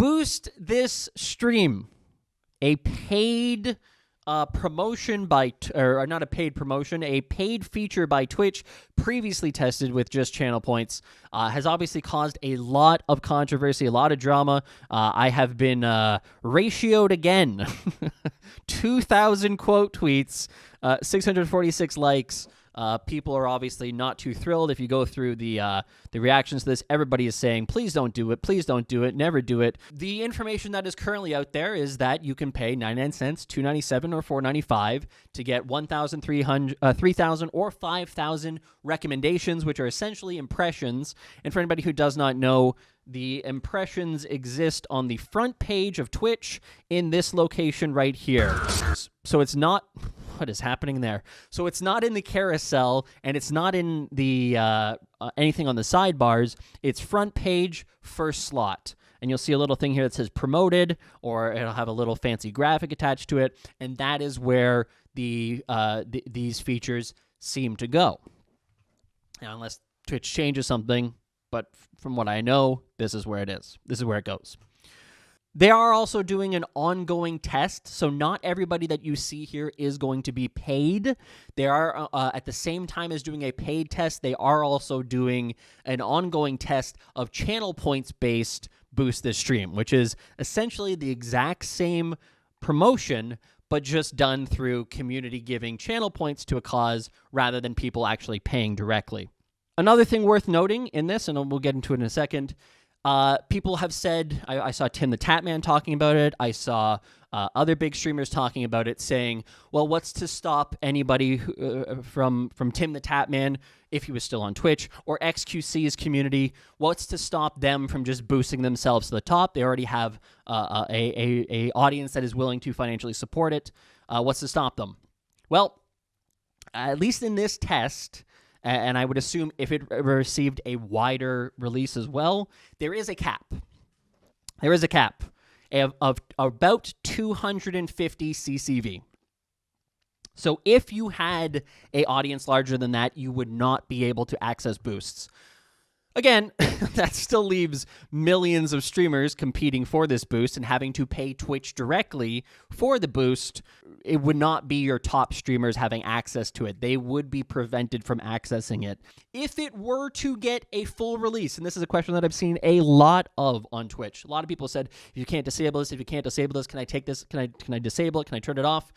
Boost this stream. A paid promotion by, or not a paid promotion, a paid feature by Twitch, previously tested with just channel points, has obviously caused a lot of controversy, a lot of drama. I have been ratioed again. 2,000 quote tweets, 646 likes. People are obviously not too thrilled. If you go through the reactions to this, everybody is saying, please don't do it, please don't do it, never do it. The information that is currently out there is that you can pay 99 cents, $2.97, or $4.95 to get 3,000 or 5,000 recommendations, which are essentially impressions. And for anybody who does not know, the impressions exist on the front page of Twitch in this location right here. So it's not... What is happening there? So it's not in the carousel, and it's not in the anything on the sidebars. It's front page, first slot. And you'll see a little thing here that says promoted, or it'll have a little fancy graphic attached to it, and that is where these features seem to go. Now, unless Twitch changes something, but from what I know, this is where it is. This is where it goes. They are also doing an ongoing test, so not everybody that you see here is going to be paid. They are, at the same time as doing a paid test, they are also doing an ongoing test of channel points-based Boost This Stream, which is essentially the exact same promotion, but just done through community giving channel points to a cause rather than people actually paying directly. Another thing worth noting in this, and we'll get into it in a second, people have said, I saw Tim the Tatman talking about it. I saw other big streamers talking about it, saying, well, what's to stop anybody from Tim the Tatman, if he was still on Twitch, or XQC's community, what's to stop them from just boosting themselves to the top? They already have a audience that is willing to financially support it. What's to stop them? Well, at least in this test... And I would assume if it received a wider release as well, there is a cap. There is a cap of about 250 CCV. So if you had an audience larger than that, you would not be able to access boosts. Again, that still leaves millions of streamers competing for this boost and having to pay Twitch directly for the boost. It would not be your top streamers having access to it. They would be prevented from accessing it. If it were to get a full release, and this is a question that I've seen a lot of on Twitch. A lot of people said, if you can't disable this, can I take this? Can I disable it? Can I turn it off?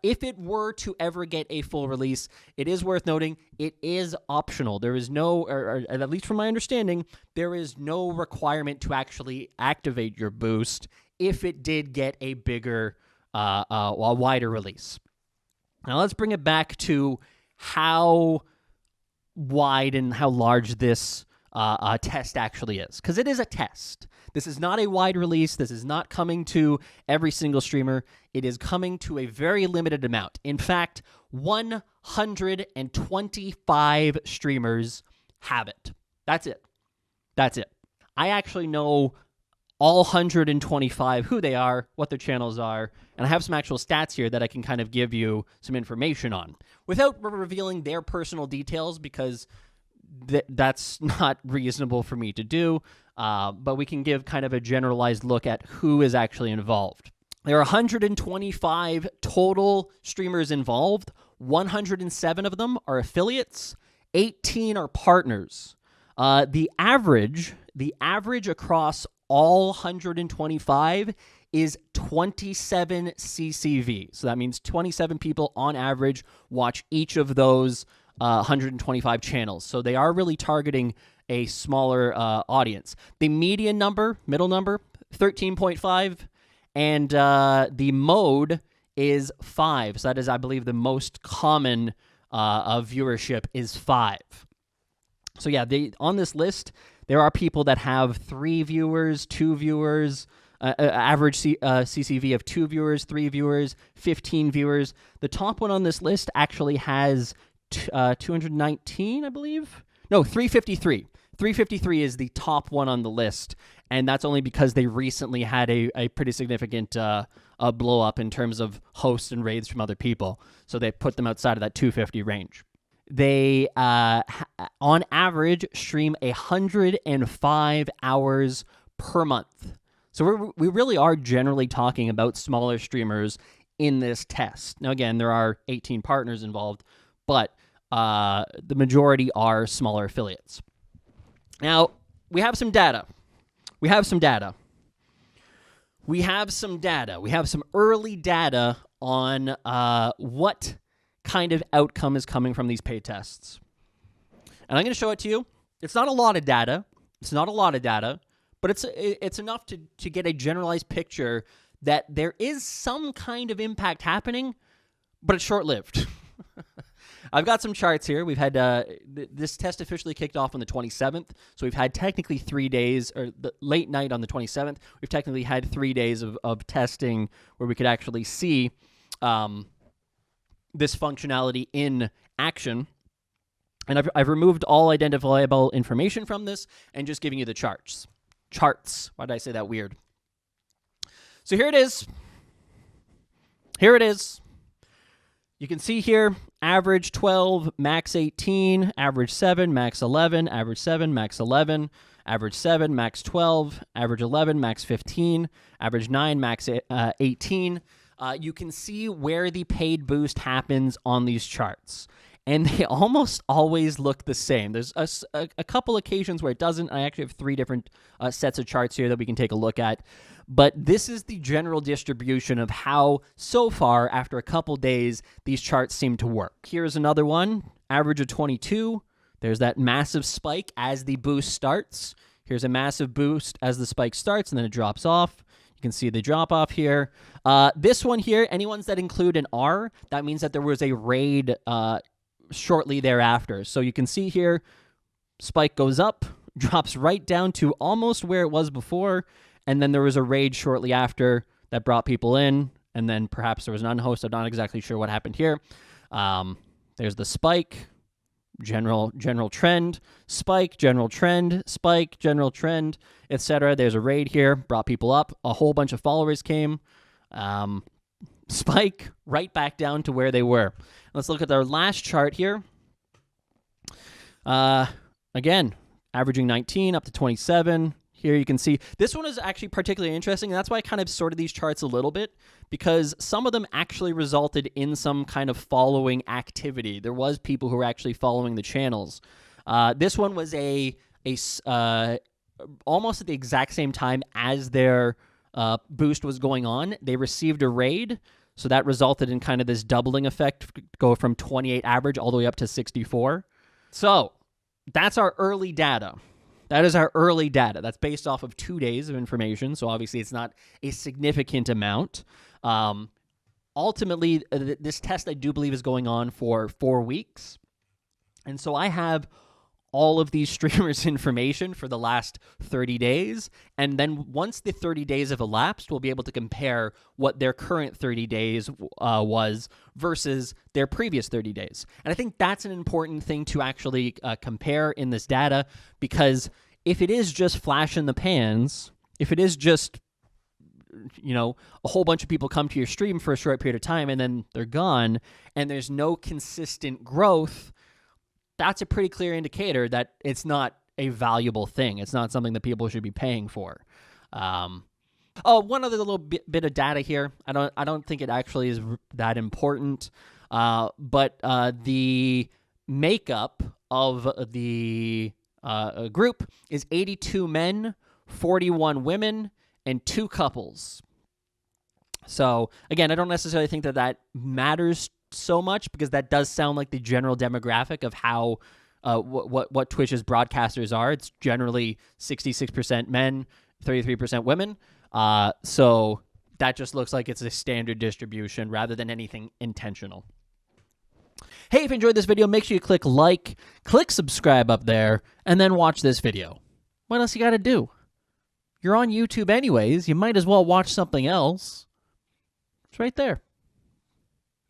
If it were to ever get a full release, it is worth noting it is optional. There is no, or at least from my understanding, there is no requirement to actually activate your boost if it did get a bigger, a wider release. Now let's bring it back to how wide and how large this test actually is, because it is a test. This is not a wide release. This is not coming to every single streamer. It is coming to a very limited amount. In fact, 125 streamers have it. That's it. That's it. I actually know all 125 who they are, what their channels are, and I have some actual stats here that I can kind of give you some information on without revealing their personal details, because that's not reasonable for me to do, but we can give kind of a generalized look at who is actually involved. There are 125 total streamers involved. 107 of them are affiliates. 18 are partners. The average across all 125 is 27 CCV. So that means 27 people on average watch each of those 125 channels. So they are really targeting a smaller audience. The median number, middle number, 13.5, and the mode is 5. So that is, I believe, the most common of viewership is 5. So yeah, on this list, there are people that have 3 viewers, 2 viewers, average CCV of 2 viewers, 3 viewers, 15 viewers. The top one on this list actually has 219, I believe. No, 353. 353 is the top one on the list, and that's only because they recently had a pretty significant blow up in terms of hosts and raids from other people. So they put them outside of that 250 range. They, on average, stream 105 hours per month. So we really are generally talking about smaller streamers in this test. Now, again, there are 18 partners involved, but the majority are smaller affiliates. Now, we have some data. We have some early data on what kind of outcome is coming from these paid tests. And I'm going to show it to you. It's not a lot of data. But it's enough to get a generalized picture that there is some kind of impact happening, but it's short-lived. I've got some charts here. We've had this test officially kicked off on the 27th, so we've had technically 3 days, or the late night on the 27th. We've technically had 3 days of testing where we could actually see this functionality in action. And I've removed all identifiable information from this and just giving you the charts. Why did I say that weird? So here it is. You can see here, average 12, max 18, average 7, max 11, average 7, max 11, average 7, max 12, average 11, max 15, average 9, max 18. You can see where the paid boost happens on these charts. And they almost always look the same. There's a couple occasions where it doesn't. I actually have 3 different sets of charts here that we can take a look at. But this is the general distribution of how, so far, after a couple days, these charts seem to work. Here's another one, average of 22. There's that massive spike as the boost starts. Here's a massive boost as the spike starts, and then it drops off. You can see the drop off here. This one here, any ones that include an R, that means that there was a raid shortly thereafter. So you can see here, spike goes up, drops right down to almost where it was before, and then there was a raid shortly after that brought people in, and then perhaps there was an unhost. I'm not exactly sure what happened here. There's the spike, general trend, spike, general trend, spike, general trend, etc. There's a raid here, brought people up, a whole bunch of followers came, spike, right back down to where they were. Let's look at our last chart here. Again, averaging 19 up to 27. Here you can see this one is actually particularly interesting. And that's why I kind of sorted these charts a little bit, because some of them actually resulted in some kind of following activity. There was people who were actually following the channels. This one was almost at the exact same time as their boost was going on. They received a raid. So that resulted in kind of this doubling effect, go from 28 average all the way up to 64. So that's our early data. That is our early data. That's based off of 2 days of information. So obviously it's not a significant amount. Ultimately, this test I do believe is going on for 4 weeks. And so I have all of these streamers' information for the last 30 days. And then once the 30 days have elapsed, we'll be able to compare what their current 30 days was versus their previous 30 days. And I think that's an important thing to actually compare in this data, because if it is just flash in the pans, if it is just, a whole bunch of people come to your stream for a short period of time and then they're gone and there's no consistent growth, that's a pretty clear indicator that it's not a valuable thing. It's not something that people should be paying for. One other little bit of data here. I don't think it actually is that important, but the makeup of the group is 82 men, 41 women, and 2 couples. So again, I don't necessarily think that matters so much, because that does sound like the general demographic of how what Twitch's broadcasters are. It's generally 66% men, 33% women. So that just looks like it's a standard distribution rather than anything intentional. Hey, if you enjoyed this video, make sure you click like, click subscribe up there, and then watch this video. What else you got to do? You're on YouTube anyways. You might as well watch something else. It's right there.